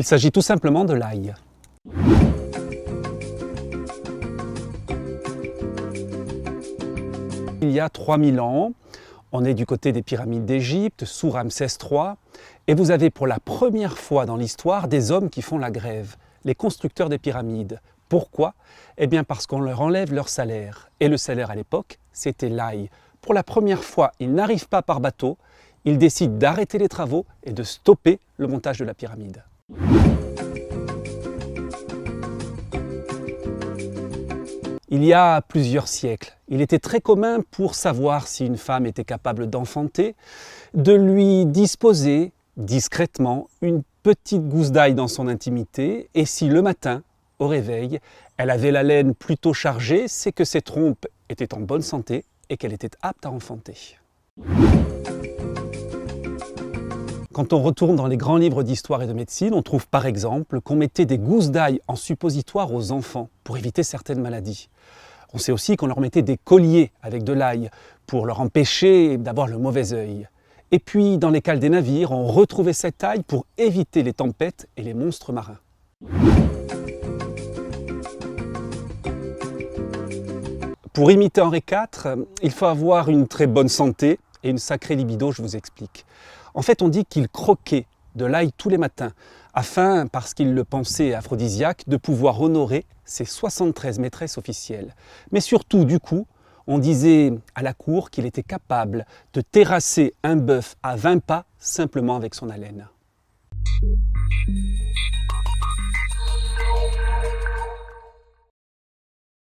s'agit tout simplement de l'ail. Il y a 3000 ans, on est du côté des pyramides d'Égypte, sous Ramsès III, et vous avez pour la première fois dans l'histoire des hommes qui font la grève, les constructeurs des pyramides. Pourquoi? Eh bien parce qu'on leur enlève leur salaire. Et le salaire à l'époque, c'était l'ail. Pour la première fois, ils n'arrivent pas par bateau, ils décident d'arrêter les travaux et de stopper le montage de la pyramide. Il y a plusieurs siècles, il était très commun pour savoir si une femme était capable d'enfanter, de lui disposer discrètement une petite gousse d'ail dans son intimité, et si le matin, au réveil, elle avait la laine plutôt chargée, c'est que ses trompes étaient en bonne santé et qu'elle était apte à enfanter. Quand on retourne dans les grands livres d'histoire et de médecine, on trouve par exemple qu'on mettait des gousses d'ail en suppositoire aux enfants pour éviter certaines maladies. On sait aussi qu'on leur mettait des colliers avec de l'ail pour leur empêcher d'avoir le mauvais œil. Et puis, dans les cales des navires, on retrouvait cette ail pour éviter les tempêtes et les monstres marins. Pour imiter Henri IV, il faut avoir une très bonne santé et une sacrée libido, je vous explique. En fait, on dit qu'il croquait de l'ail tous les matins, afin, parce qu'il le pensait aphrodisiaque, de pouvoir honorer ses 73 maîtresses officielles. Mais surtout, du coup, on disait à la cour qu'il était capable de terrasser un bœuf à 20 pas simplement avec son haleine.